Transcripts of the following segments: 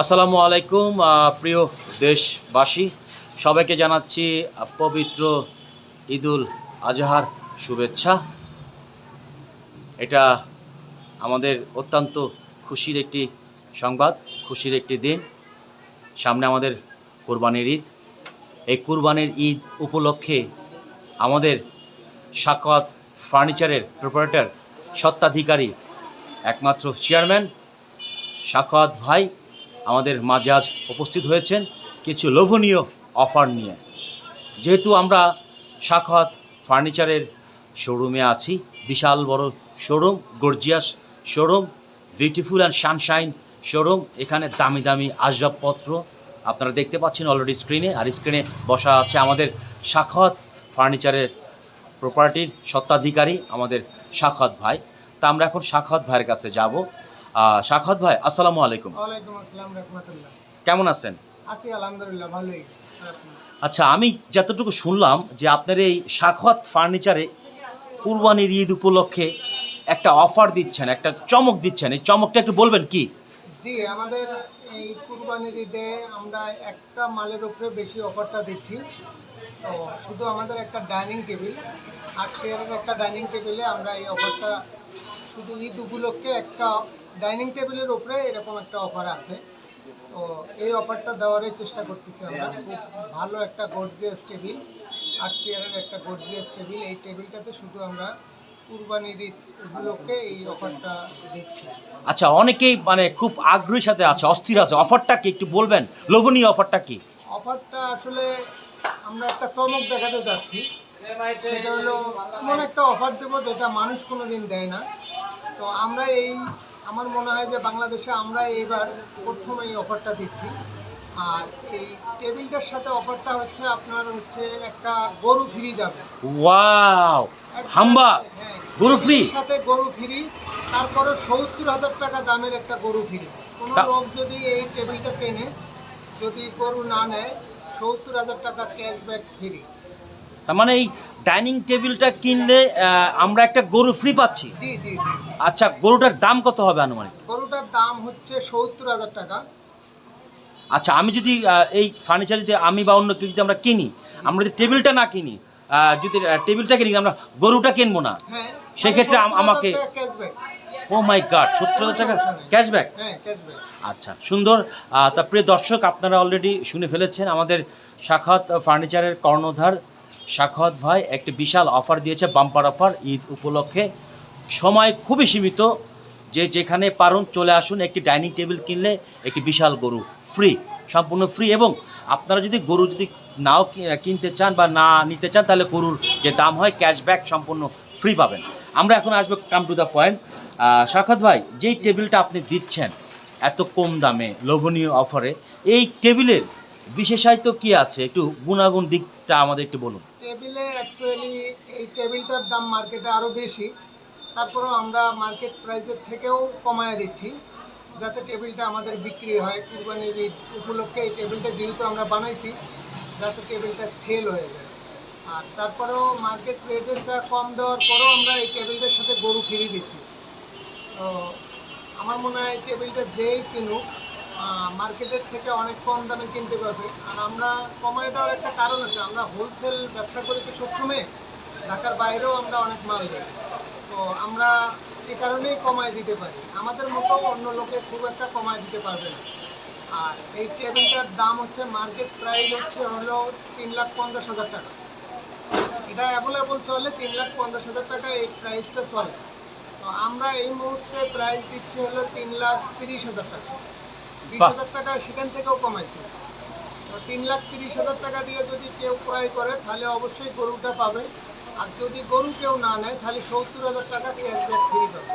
আসসালামু আলাইকুম প্রিয় দেশবাসী, সবাইকে জানাচ্ছি পবিত্র ঈদুল আজহার শুভেচ্ছা। এটা আমাদের অত্যন্ত খুশির একটি সংবাদ, খুশির একটি দিন। সামনে আমাদের কুরবানির ঈদ। এই কুরবানির ঈদ উপলক্ষে আমাদের সাখাওয়াত ফার্নিচারের প্রোপাইটার স্বত্বাধিকারী একমাত্র চেয়ারম্যান সাখাওয়াত ভাই আমাদের মাঝে আজ উপস্থিত হয়েছেন কিছু লোভনীয় অফার নিয়ে। যেহেতু আমরা সাখাওয়াত ফার্নিচারের শোরুমে আছি, বিশাল বড় showroom, gorgeous showroom, beautiful and Sunshine showroom. এখানে দামি দামি আসবাবপত্র আপনারা দেখতে পাচ্ছেন অলরেডি স্ক্রিনে, আর স্ক্রিনে বসা আছে আমাদের সাখাওয়াত ফার্নিচারের প্রপার্টির স্বত্বাধিকারী আমাদের সাখাওয়াত ভাই। তা আমরা এখন সাখাওয়াত ভাইয়ের কাছে যাব। সাখাওয়াত ভাই, আসসালামু আলাইকুম। ওয়ালাইকুম আসসালাম রাহমাতুল্লাহ। কেমন আছেন? আছি আলহামদুলিল্লাহ, ভালোই। আচ্ছা, আমি যতটুকু শুনলাম যে আপনার এই সাখাওয়াত ফার্নিচারে কুরবানির ঈদ উপলক্ষে একটা অফার দিচ্ছেন, একটা চমক দিচ্ছেন। এই চমকটা একটু বলবেন কি? জি, আমাদের এই কুরবানির ঈদে আমরা একটা মালের উপরে বেশি অফারটা দিচ্ছি। তো শুধু আমাদের একটা ডাইনিং টেবিল, 8 চেয়ারের একটা ডাইনিং টেবিলে আমরা এই অফারটা শুধু ঈদ উপলক্ষে একটা ডাইনিং টেবিলের উপরে এরকম একটা অফার আছে। তো এই অফারটা দেওয়ারই চেষ্টা করতেছি আমরা। খুব ভালো একটা গর্জিয়াস টেবিল, 8 চেয়ারের একটা গর্জিয়াস টেবিল। এই টেবিলটাতে শুধু আমরা কুরবানির ঈদ উপলক্ষে এই অফারটা দিচ্ছি। আচ্ছা, অনেকেই মানে খুব আগ্রহের সাথে আছে, অস্থির আছে। অফারটা কি একটু বলবেন? লোভনীয় অফারটা কি? অফারটা আসলে আমরা একটা চমক দেখাতে যাচ্ছি। সেটা হলো এমন একটা অফার দেবো যেটা মানুষ কোনোদিন দেয় না। তো আমরা আমার মনে হয় যে বাংলাদেশে আমরা এবার প্রথম এই অফারটা দিচ্ছি। আর এই টেবিলটার সাথে অফারটা হচ্ছে আপনার একটা গরু ফ্রি যাবে। ওয়াও, হাম্বা হ্যাঁ, গরু ফ্রি সাথে গরু ফ্রি। তারপরে 70,000 টাকা দামের একটা গরু ফ্রি। কোনো লোক যদি এই টেবিলটা কেনে, যদি গরু না নেয়, 70,000 টাকা ক্যাশব্যাক ফ্রি। তার মানে এই ডাইনিং টেবিলটা কিনলে আমরা একটা গরু ফ্রি পাচ্ছি? জি জি জি। আচ্ছা, গরুটার দাম কত হবে আনুমানিক? গরুটার দাম হচ্ছে 70,000 টাকা। আচ্ছা, আমি যদি এই ফার্নিচার যদি আমি বা অন্য কেউ যদি আমরা কিনি, আমরা যদি টেবিলটা না কিনি, যদি টেবিলটা কিনি, আমরা গরুটা কিনবো না, হ্যাঁ, সেক্ষেত্রে আমাকে ক্যাশব্যাক। ও মাই গড, 70,000 টাকা ক্যাশব্যাক? হ্যাঁ, ক্যাশব্যাক। আচ্ছা, সুন্দর। তা প্রিয় দর্শক, আপনারা অলরেডি শুনে ফেলেছেন আমাদের সাখাওয়াত ফার্নিচারের কর্ণধার সাখাওয়াত ভাই একটি বিশাল অফার দিয়েছে, বাম্পার অফার ঈদ উপলক্ষে। সময় খুবই সীমিত, যে যেখানে পারুন চলে আসুন। একটি ডাইনিং টেবিল কিনলে একটি বিশাল গরু ফ্রি, সম্পূর্ণ ফ্রি। এবং আপনারা যদি গরু যদি নাও কিনতে চান বা না নিতে চান, তাহলে গরুর যে দাম হয় ক্যাশব্যাক সম্পূর্ণ ফ্রি পাবেন। আমরা এখন আসবো come to the point. Sakhawat ভাই, যেই টেবিলটা আপনি দিচ্ছেন এত কম দামে লোভনীয় অফারে, এই টেবিলের বিশেষায়িত কি আছে? একটু গুণাগুণ দিকটা আমাদের একটু বলুন। টেবিলে অ্যাকচুয়ালি এই টেবিলটার দাম মার্কেটে আরও বেশি। তারপরেও আমরা মার্কেট প্রাইসের থেকেও কমায় দিচ্ছি, যাতে টেবিলটা আমাদের বিক্রি হয়। কুরবানির ঈদ উপলক্ষে এই টেবিলটা যেহেতু আমরা বানাইছি, যাতে টেবিলটা সেল হয়ে যায়। আর তারপরেও মার্কেট রেটের চা কম দেওয়ার পরেও আমরা এই টেবিলটার সাথে গরু ফ্রি দিচ্ছি। তো আমার মনে হয় টেবিলটা যেই কিনুক মার্কেটের থেকে অনেক কম দামে কিনতে পারবে। আর আমরা কমায় দেওয়ার একটা কারণ আছে, আমরা হোলসেল ব্যবসা করি তো সবসময়, ঢাকার বাইরেও আমরা অনেক মাল দিই। তো আমরা এই কারণেই কমায় দিতে পারি, আমাদের মতো অন্য লোকে খুব একটা কমায় দিতে পারবে না। আর এই টেবিলটার দাম হচ্ছে মার্কেট প্রাইস হলো 3,50,000 টাকা। এটা অ্যাভেলেবল চলে 3,50,000 টাকা, এই প্রাইসটা চলে। তো আমরা এই মুহূর্তে প্রাইস দিচ্ছি হলো 3,30,000 টাকা। 20,000 টাকা সেখান থেকেও কমাইছে। তো 3,30,000 টাকা দিয়ে যদি কেউ ক্রয় করে, তাহলে অবশ্যই গরুটা পাবে। আর যদি গরু কেউ না নেয়, তাহলে 70,000 টাকা ক্যাশব্যাক ফ্রি পাবে।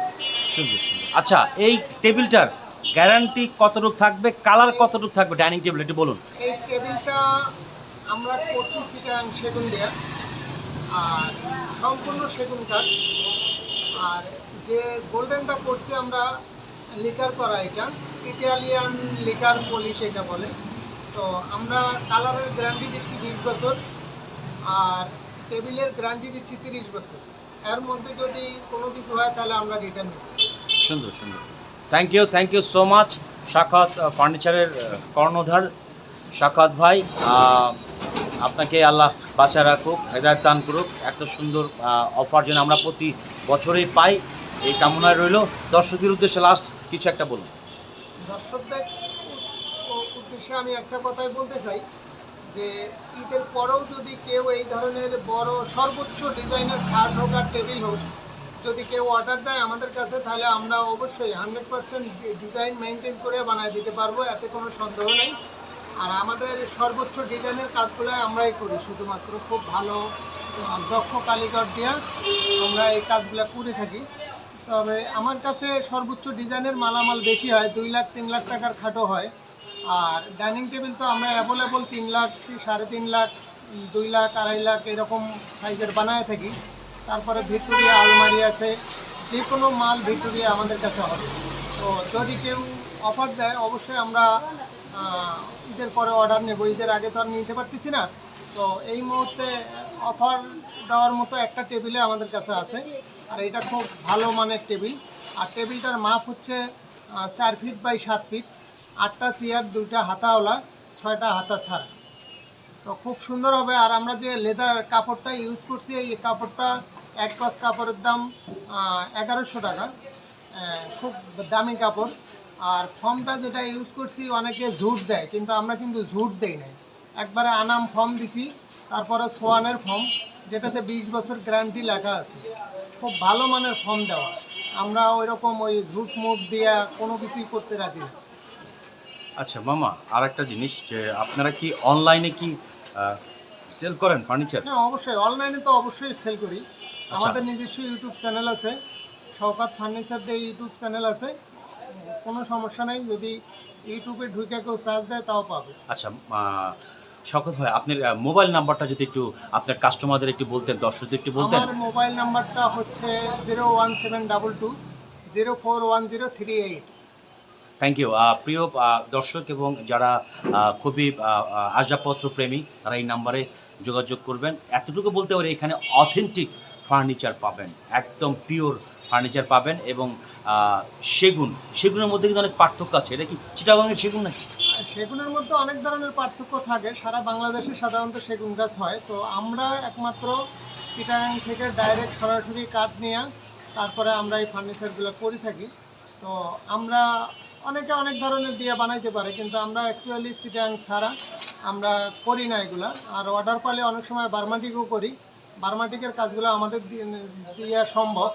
সুন্দর সুন্দর। আচ্ছা, এই টেবিলটার গ্যারান্টি কতটুকু থাকবে, কালার কতটুকু থাকবে ডাইনিং টেবিল একটু বলুন। এই টেবিলটা আমরা করছি চিটাগাং সেগুন দেয়া, আর সম্পূর্ণ সেগুন কাঠ। আর যে গোল্ডেনটা করছি আমরা লিকার করা, এটা ইটালিয়ান লিকার পলিশ এটা বলে। তো আমরা কালারের গ্যারান্টি দিচ্ছি 20 বছর, আর টেবিলের গ্যারান্টি দিচ্ছি 30 বছর। এর মধ্যে যদি কোনো কিছু হয় তাহলে আমরা রিটার্ন নেব। সুন্দর সুন্দর। Thank you so much Sakhawat ফার্নিচারের কর্ণধার সাখাওয়াত ভাই, আপনাকে আল্লাহ বাঁচায় রাখুক, হেদায়েত দান করুক। এত সুন্দর অফার যেন আমরা প্রতি বছরেই পাই, এই কামনায় রইল। দর্শকের উদ্দেশ্যে লাস্ট কিছু একটা বলুন। দর্শকদের উদ্দেশ্যে আমি একটা কথাই বলতে চাই যে ঈদের পরেও যদি কেউ এই ধরনের বড় সর্বোচ্চ ডিজাইনের খাট হোক আর টেবিল হোক যদি কেউ অর্ডার দেয় আমাদের কাছে, তাহলে আমরা অবশ্যই 100% ডিজাইন মেনটেন করে বানিয়ে দিতে পারবো, এতে কোনো সন্দেহ নেই। আর আমাদের সর্বোচ্চ ডিজাইনের কাজগুলো আমরাই করি, শুধুমাত্র খুব ভালো দক্ষ কারিগর দিয়ে আমরা এই কাজগুলো করে থাকি। তবে আমার কাছে সর্বোচ্চ ডিজাইনের মালামাল বেশি হয়, 2 লাখ 3 লাখ টাকার খাটও হয়। আর ডাইনিং টেবিল তো আমরা অ্যাভেলেবল 3 লাখ 3.5 লাখ 2 লাখ 2.5 লাখ এরকম সাইজের বানায় থাকি। তারপরে ভিক্টোরিয়া আলমারি আছে, যে কোনো মাল ভিক্টোরিয়া আমাদের কাছে হবে। তো যদি কেউ অফার দেয় অবশ্যই আমরা ঈদের পরে অর্ডার নেব, ঈদের আগে তো আর নিতে পারতেছি না। তো এই মুহূর্তে অফার দেওয়ার মতো একটা টেবিলে আমাদের কাছে আছে, আর এটা খুব ভালো মানের টেবিল। আর টেবিলটার মাপ হচ্ছে 4 ফিট বাই 7 ফিট, 8টা চেয়ার, 2টা হাতাওয়ালা, 6টা হাতা ছাড়া। তো খুব সুন্দর হবে। আর আমরা যে লেদার কাপড়টা ইউজ করছি, এই কাপড়টা 1 গজ কাপড়ের দাম 1100 টাকা, খুব দামি কাপড়। আর ফর্মটা যেটা ইউজ করছি অনেকে ঝুট দেয়, কিন্তু আমরা কিন্তু ঝুট দেই নাই, একবারে আনাম ফর্ম দিছি। তারপরে সোয়ানের ফর্ম, যেটাতে 20 বছর গ্যারান্টি লেখা আছে, খুব ভালো মানের ফর্ম দেওয়া। আমরা ওই রকম ওই ঝুট মুখ দিয়ে কোনো কিছুই করতে রাজি না। আচ্ছা মামা, আর একটা জিনিস, যে আপনারা কি অনলাইনে কি সেল করেন ফার্নিচার? হ্যাঁ অবশ্যই, অনলাইনে তো অবশ্যই সেল করি। আমাদের নিজস্ব ইউটিউব চ্যানেল আছে, শওকত ফার্নিচার দিয়ে ইউটিউব চ্যানেল আছে, কোনো সমস্যা নেই। যদি ইউটিউবে ঢুকে কেউ সার্চ দেয় তাও পাবে। আচ্ছা শওকত ভাই, আপনার মোবাইল নাম্বারটা যদি একটু আপনার কাস্টমারদের একটু বলতেন, দর্শকদের একটু বলতেন। আমার মোবাইল নাম্বারটা হচ্ছে 01722 041038। Thank you. প্রিয় দর্শক এবং যারা খুবই আসবাবপত্র প্রেমী, তারা এই নাম্বারে যোগাযোগ করবেন। এতটুকু বলতে পারি, এখানে অথেন্টিক ফার্নিচার পাবেন, একদম পিওর ফার্নিচার পাবেন। এবং সেগুনের মধ্যে কিন্তু অনেক পার্থক্য আছে। এটা কি চিটাগাংয়ের সেগুন নাকি? সেগুনের মধ্যে অনেক ধরনের পার্থক্য থাকে, সারা বাংলাদেশে সাধারণত সেগুন গাছ হয়। তো আমরা একমাত্র চিটাগাং থেকে ডাইরেক্ট সরাসরি কাঠ নিয়ে তারপরে আমরা এই ফার্নিচারগুলো করে থাকি। তো আমরা অনেকে অনেক ধরনের দিয়ে বানাইতে পারে, কিন্তু আমরা অ্যাকচুয়ালি চিটাগাং ছাড়া আমরা করি না এগুলা। আর অর্ডার পালে অনেক সময় বার্মাটিকও করি, বার্মাটিকের কাজগুলো আমাদের দিয়ে সম্ভব,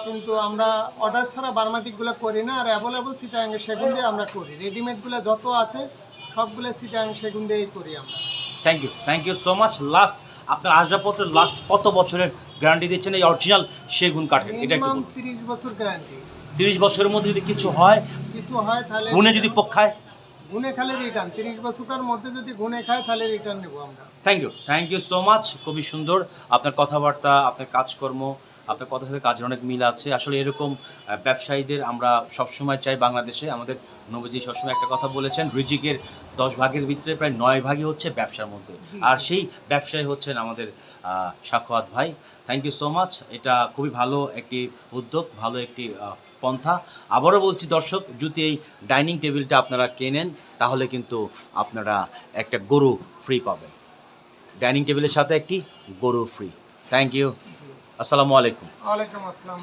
কিন্তু আমরা অর্ডার ছাড়া বার্মাটিকগুলো করি না। আর অ্যাভেলেবল চিটাগাংয়ের সেগুন দিয়ে আমরা করি, রেডিমেডগুলো যত আছে সবগুলো চিটাগাং সেগুন দিয়েই করি আমরা। Thank you so much. Last আপনার আসবাবপত্রের লাস্ট কত বছরের গ্যারান্টি দিচ্ছেন এই অরিজিনাল সেগুন কাঠের? এটা একটু মিনিমাম বলুন। 30 বছর গ্যারান্টি। 30 বছরের মধ্যে যদি কিছু হয় তাহলে গুণে যদি পক্ষায়, গুনে খালে রিটার্ন, 30 বছরের মধ্যে যদি গুনে খায় তাহলে রিটার্ন নেবো আমরা। Thank you so much. খুবই সুন্দর আপনার কথাবার্তা, আপনার কাজকর্ম, আপনার কথা সাথে কাজের অনেক মিল আছে। আসলে এরকম ব্যবসায়ীদের আমরা সবসময় চাই বাংলাদেশে। আমাদের নবীজি সবসময় একটা কথা বলেছেন, রিজিকের 10 ভাগের ভিতরে প্রায় 9 ভাগই হচ্ছে ব্যবসার মধ্যে, আর সেই ব্যবসায়ী হচ্ছেন আমাদের সাখাওয়াত ভাই। Thank you so much. এটা খুবই ভালো একটি উদ্যোগ, ভালো একটি পন্থা। আবারও বলছি দর্শক, যদি এই ডাইনিং টেবিলটা আপনারা কেনেন তাহলে কিন্তু আপনারা একটা গরু ফ্রি পাবেন, ডাইনিং টেবিলের সাথে একটি গরু ফ্রি। Thank you. আসসালামু আলাইকুম। ওয়ালাইকুম আসসালাম।